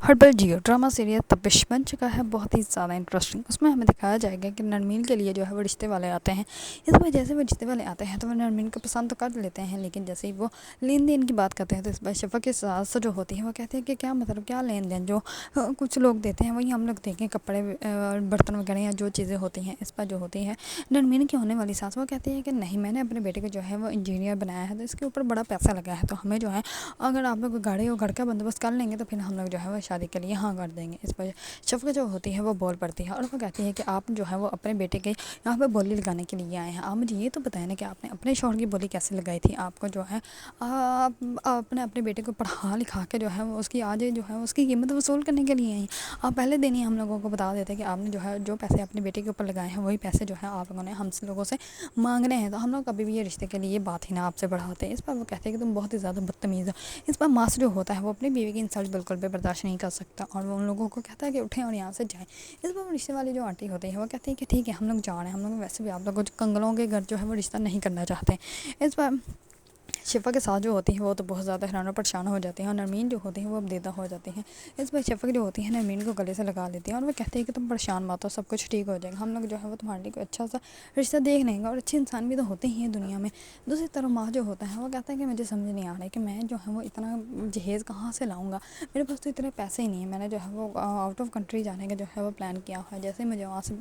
Herbal जियो drama serial तपिश बन चुका है बहुत ही ज़्यादा इंटरेस्टिंग। उसमें हमें दिखाया जाएगा कि नरमीन के लिए जो है वो रिश्ते वाले आते हैं। इस बार जैसे वो रिश्ते वाले आते हैं तो वो नरमीन को पसंद तो कर लेते हैं, लेकिन जैसे ही वो लेन देन की बात करते हैं तो इस बार शफा के सास जो होती है वो कहते हैं कि क्या मतलब क्या लेन देन, जो कुछ लोग देते हैं वही हम लोग देखें, कपड़े बर्तन वगैरह या जो चीज़ें होती हैं। इस पर जो होती है नरमीन की होने वाली सास वो कहती है कि नहीं, मैंने अपने बेटे को जो है वो इंजीनियर बनाया है तो इसके ऊपर बड़ा पैसा लगा है, तो हमें जो है अगर आप लोग गाड़ी और घर का बंदोबस्त कर लेंगे तो फिर हम लोग जो है वो शादी के लिए हाँ कर देंगे। इस पर शफ़क़त जो होती है वो बोल पड़ती है और वो कहती है कि आप जो है वो अपने बेटे के यहाँ पे बोली लगाने के लिए आए हैं। आप मुझे ये तो बताएं ना कि आपने अपने शौहर की बोली कैसे लगाई थी। आपको जो है आप अपने अपने बेटे को पढ़ा लिखा के जो है वो उसकी आज जो है उसकी कीमत वसूल करने के लिए आई। आप पहले दिन ही हम लोगों को बता देते कि आपने जो है जो पैसे अपने बेटे के ऊपर लगाए हैं वही पैसे जो है आप लोगों ने हम लोगों से मांगने हैं, तो हम लोग कभी भी ये रिश्ते के लिए बात ही ना आपसे बढ़ाते। इस पर वो कहते हैं कि तुम बहुत ही ज़्यादा बदतमीज़ हो। इस पर मास जो होता है वो अपनी बीवी की इंसल्ट बिल्कुल भी बर्दाश्त नहीं कर सकता और वो उन लोगों को कहता है कि उठें और यहाँ से जाएं। इस पर रिश्ते वाली जो आंटी होती है वो कहती है कि ठीक है हम लोग जा रहे हैं, हम लोग वैसे भी आप लोगों कंगलों के घर जो है वो रिश्ता नहीं करना चाहते। इस पर शिफा के साथ जो होती है वो तो बहुत ज़्यादा हैरान और परेशान हो जाती हैं और नरमीन जो होती है वो अब देदा हो जाती हैं। इस पर शिफा जो होती है नरमीन को गले से लगा लेती हैं और वो कहती है कि तुम परेशान मत हो, सब कुछ ठीक हो जाएगा, हम लोग जो है वो तुम्हारे लिए कोई अच्छा सा रिश्ता देख लेंगे और अच्छे इंसान भी तो होते ही हैं दुनिया में। दूसरी तरफ माँ जो होता है वो कहता है कि मुझे समझ नहीं आ रहा है कि मैं जो है वो इतना जहेज़ कहाँ से लाऊँगा, मेरे पास तो इतने पैसे ही नहीं है। मैंने जो है वो आउट ऑफ कंट्री जाने का जो है वो प्लान किया हुआ है, जैसे मुझे वहाँ से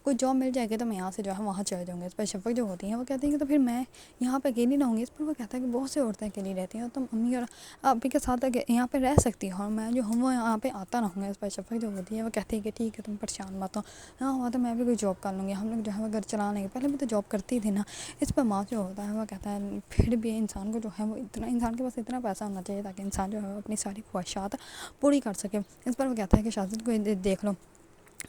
कोई जॉब मिल जाएगी तो मैं यहाँ से जो है वहाँ चले जाऊँगी। इस पर शफ़क़त जो होती है वो कहती है कि तो फिर मैं यहाँ पे अकेली रहूँगी। इस पर वो कहता है कि बहुत सी औरतें अकेली रहती हैं और तुम अम्मी और अभी के साथ यहाँ पे रह सकती हो और मैं जो हूँ वो यहाँ पे आता रहूँगा। इस पर शफ़क़त जो होती है वो कहती है कि ठीक है तुम परेशान मत हो, हाँ हुआ तो मैं भी कोई जॉब कर लूँगी, हम लोग जो है वो घर चला लेंगे, पहले भी तो जॉब करती थी ना। इस पर माँ जो होता है वो कहता है फिर भी इंसान को जो है वो इतना इंसान के पास इतना पैसा होना चाहिए ताकि इंसान जो है वो अपनी सारी ख्वाहिशात पूरी कर सके। इस पर वो कहता है कि शाजिद को देख लो,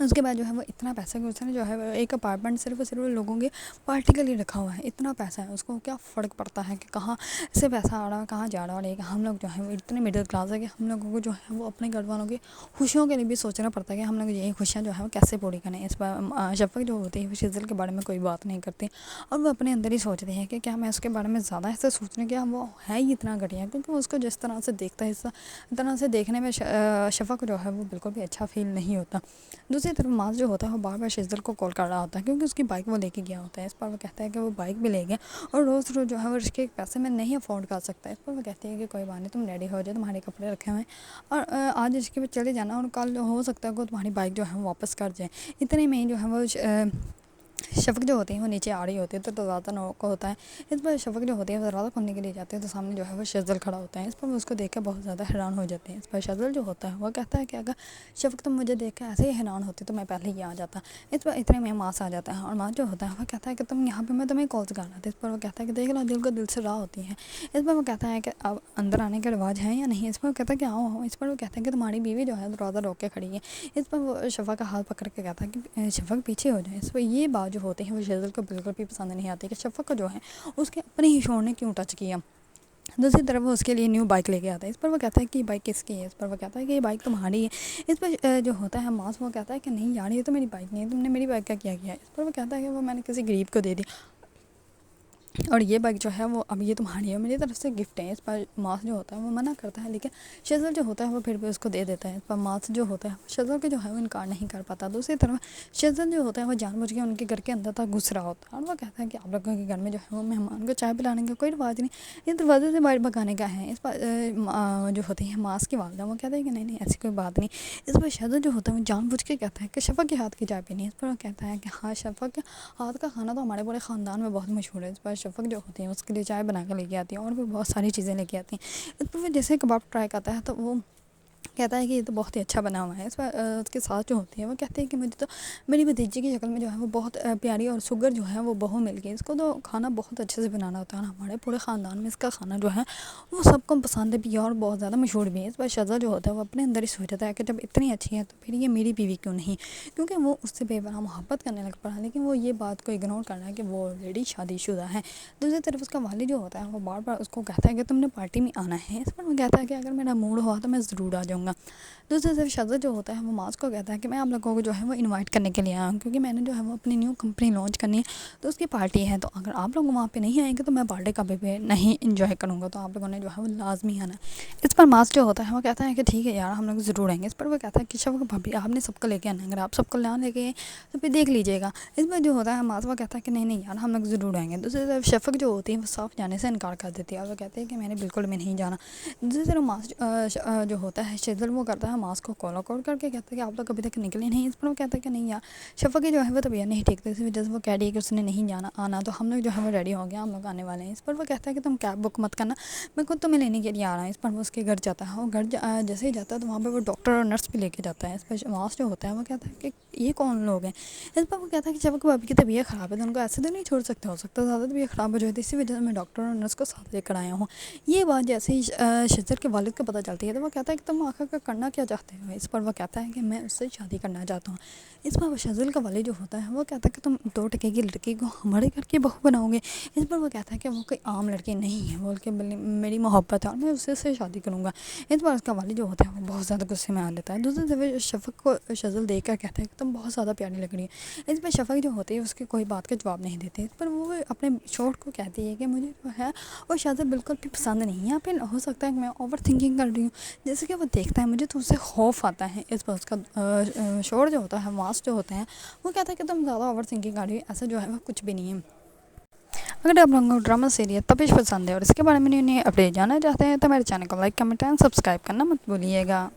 उसके बाद जो है वो इतना पैसा कि उसने जो है वो एक अपार्टमेंट सिर्फ और सिर्फ लोगों के पार्टी के लिए रखा हुआ है। इतना पैसा है, उसको क्या फ़र्क पड़ता है कि कहाँ से पैसा आ रहा है कहाँ जा रहा है। और एक हम लोग जो है वो इतने मिडिल क्लास है कि हम लोगों को जो है वो अपने घर वालों की खुशियों के लिए भी सोचना पड़ता है कि हम लोग यही खुशियाँ जो है वो कैसे पूरी करें। इस पर शफ़क़त जो होती है वो शिज़ल के बारे में कोई बात नहीं करती और वो अपने अंदर ही सोचती है कि क्या मैं उसके बारे में ज़्यादा ऐसे सोचने के वो है ही इतना घटिया, क्योंकि उसको जिस तरह से देखता है इस तरह से देखने में शफ़ा को जो है वो बिल्कुल भी अच्छा फील नहीं होता। दूसरी तरफ मास जो होता है वो बार बार शिज़ल को कॉल कर रहा होता है क्योंकि उसकी बाइक वो लेके गया होता है। इस पर वो कहता है कि वो बाइक भी ले गया और रोज़ रोज़ जो है वो उसके पैसे में नहीं अफोर्ड कर सकता है। इस पर वो कहती है कि कोई बात नहीं, तुम रेडी हो जाओ, तुम्हारे कपड़े रखे हुए हैं और आज इसके पे चले जाना और कल हो सकता है कि तुम्हारी बाइक जो है वो वापस कर जाए। इतने में ही जो है वो शफ़क़त जो होती है वो नीचे आ रही होती है तो दरवाज़ा नॉक होता है। इस पर शफ़क़त जो होती है वो दरवाज़ा खोलने के लिए जाती है तो सामने जो है वो शिज़ल खड़ा होता है। इस पर वो उसको देख कर बहुत ज़्यादा हैरान हो जाते हैं। इस पर शिज़ल जो होता है वो कहता है कि अगर शफ़क़त तुम मुझे देख कर ऐसे ही हैरान होती तो मैं पहले ही आ जाता। इस पर इतने में मास आ जाता है और मास जो होता है वो कहता है कि तुम यहाँ पर मैं तुम्हें कॉल से करना था। इस पर वो कहता है कि देख लो दिल को दिल से राह होती है। इस पर वो कहता है कि अब अंदर आने का रिवाज है या नहीं। इस पर वो कहता है कि आओ। इस पर वो कहता है कि तुम्हारी बीवी जो है दरवाज़ा रोक के खड़ी है। इस पर वो शफ़ा का हाथ पकड़ के कहता है कि शफ़ा पीछे हो जाए। इस पर ये बात जो होती है वो शिज़ल को बिल्कुल भी पसंद नहीं आती कि शफ़ा को जो है उसके अपने ही शोर ने क्यों टच किया। दूसरी तरफ वो उसके लिए न्यू बाइक लेके आता है। इस पर वो कहता है कि ये बाइक किसकी है। इस पर वो कहता है कि ये बाइक तुम्हारी है। इस पर जो होता है मास वो कहता है कि नहीं यार ये तो मेरी बाइक नहीं है, तुमने मेरी बाइक का क्या किया है। इस पर वो कहता है कि वो मैंने किसी गरीब को दे दी और ये बाइक जो है वो अब ये तुम्हारी है, मेरी तरफ से गिफ्ट है। इस पर मास जो होता है वो मना करता है, लेकिन शिज़ल जो होता है वो फिर भी उसको दे देता है। इस पर मास जो होता है शिज़ल के जो है वो इनकार नहीं कर पाता। दूसरी तरफ शिज़ल जो होता है वो जानबूझ के उनके घर के अंदर तक घुस रहा होता है और वो कहता है कि आप लोगों के घर में जो है वो मेहमान को चाय पिलाने का कोई रिवाज नहीं, ये दरवाजे से बाहर भगाने का है। इस पर जो होती है मास की वालदा वो कहते हैं कि नहीं नहीं ऐसी कोई बात नहीं। इस पर शिज़ल जो होता है वो जानबूझ के कहता है कि शफ़ा के हाथ की चाय पीनी है। इस पर वो कहता है कि हाँ शफ़ा के हाथ का खाना तो हमारे पूरे ख़ानदान में बहुत मशहूर है। इस पर शफ़क़त जो होती है उसके लिए चाय बना कर लेके आती है और भी बहुत सारी चीज़ें लेके आती हैं। इस पर वो जैसे कबाब ट्राई करता है तो वो कहता है कि ये तो बहुत ही अच्छा बना हुआ है। इस पर उसके साथ जो होती है वो कहते हैं कि मुझे तो मेरी भतीजी की शक्ल में जो है वो बहुत प्यारी और सुगर जो है वो बहू मिल गई, इसको तो खाना बहुत अच्छे से बनाना होता है। हमारे पूरे ख़ानदान में इसका खाना जो है वो सबको पसंद भी है और बहुत ज़्यादा मशहूर भी है। इस पर शज़ा जो होता है वो अपने अंदर ही सोचता है कि जब इतनी अच्छी है तो फिर ये मेरी बीवी क्यों नहीं, क्योंकि वो उससे बेपनाह मोहब्बत करने लग पड़ा। लेकिन वो ये बात को इग्नोर कर रहा है कि वो ऑलरेडी शादीशुदा है। दूसरी तरफ उसका वालिद जो होता है वो बार बार उसको कहता है कि तुमने पार्टी में आना है। इस पर वो कहता है कि अगर मेरा मूड हुआ तो मैं ज़रूर आ जाऊँगा। کروں گا۔ دوسری طرف شہزاد جو ہوتا ہے وہ معاذ کو کہتا ہے کہ میں آپ لوگوں کو جو ہے وہ انوائٹ کرنے کے لیے آیا ہوں، کیونکہ میں نے جو ہے وہ اپنی نیو کمپنی لانچ کرنی ہے تو اس کی پارٹی ہے، تو اگر آپ لوگ وہاں پہ نہیں آئیں گے تو میں پارٹی کبھی بھی نہیں انجوائے کروں گا، تو آپ لوگوں نے جو ہے وہ لازمی آنا ہے۔ اس پر معاذ جو ہوتا ہے وہ کہتا ہے کہ ٹھیک ہے یار ہم لوگ ضرور آئیں گے۔ اس پر وہ کہتا ہے کہ شفق بھابھی آپ نے سب کو لے کے آنا ہے، اگر آپ سب کو نہ لے کے آئیں تو پھر دیکھ لیجیے گا۔ اس پر جو ہوتا ہے معاذ وہ کہتا ہے کہ نہیں یار ہم لوگ ضرور آئیں گے۔ دوسری طرف شفق جو ہوتی ہے وہ صاف جانے سے انکار کر دیتی ہے اور وہ کہتے ہیں کہ میں نے بالکل بھی نہیں جانا۔ دوسری طرف معاذ جو ہوتا ہے شیزل وہ کرتا ہے معاذ کو کال کر کے کہتا ہے کہ آپ لوگ ابھی تک نکلے نہیں۔ اس پر وہ کہتا ہے کہ نہیں یار شفق کی جو ہے وہ طبیعت نہیں ٹھیک تھی، اسی وجہ سے وہ کہہ رہی ہے کہ اس نے نہیں آنا، تو ہم لوگ جو ہے وہ ریڈی ہو گیا، ہم لوگ آنے والے ہیں۔ اس پر وہ کہتا ہے کہ تم کیب بک مت کرنا، میں خود تمہیں لینے کے لیے آ رہا ہوں۔ اس پر وہ اس کے گھر جاتا ہے اور گھر جیسے ہی جاتا ہے تو وہاں پہ وہ ڈاکٹر اور نرس بھی لے کے جاتا ہے۔ اس پر معاذ جو ہوتا ہے وہ کہتا ہے کہ یہ کون لوگ ہیں؟ اس پر وہ کہتا ہے کہ شفق بھابھی کی طبیعت خراب ہے تو ان کو ایسے تو نہیں چھوڑ سکتے، ہو سکتا ہے زیادہ طبیعت خراب ہو جائے، اسی وجہ سے میں ڈاکٹر اور نرس کو ساتھ لے کر آیا ہوں۔ یہ بات جیسے ہی شجر کے والد کو پتہ چلتی ہے تو وہ کہتا ہے کہ تم آخر کا کرنا کیا چاہتے ہو؟ اس پر وہ کہتا ہے کہ میں اس سے شادی کرنا چاہتا ہوں۔ اس پر وہ شجر کا والد جو ہوتا ہے وہ کہتا ہے کہ تم 2 ٹکے کی لڑکی کو ہمارے گھر کی بہو بناؤ گے؟ اس پر وہ کہتا ہے کہ وہ کوئی عام لڑکی نہیں ہے، بول کے میری محبت ہے اور میں اسے سے شادی کروں گا۔ اس پر اس کا والد جو ہوتا ہے وہ بہت زیادہ غصے میں آ لیتا ہے۔ دوسری طرف شفق کو شجر دیکھ کر کہتا ہے کہ تم بہت زیادہ پیاری لگ رہی ہے۔ اس پر شفق جو ہوتی ہے اس کی کوئی بات کا جواب نہیں دیتی۔ اس پر وہ اپنے شوہر کو کہتی ہے کہ مجھے جو ہے وہ شجر بالکل بھی پسند نہیں ہے، یا پھر ہو سکتا ہے کہ میں اوور تھنکنگ کر رہی ہوں۔ جیسے کہ وہ دیکھتا ہے مجھے تو اسے خوف آتا ہے۔ اس پر اس کا شوہر جو ہوتا ہے معاذ جو ہوتے ہیں وہ کہتا ہے کہ تم زیادہ اوور تھنکنگ کر رہی ہو، ایسا جو ہے وہ کچھ بھی نہیں ہے۔ اگر آپ لوگوں کو ڈرامہ سیریل تپش پسند ہے اور اس کے بارے میں انہیں اپڈیٹ جاننا چاہتے ہیں تو میرے چینل کو لائک کمنٹ اینڈ سبسکرائب کرنا مت بھولیے گا۔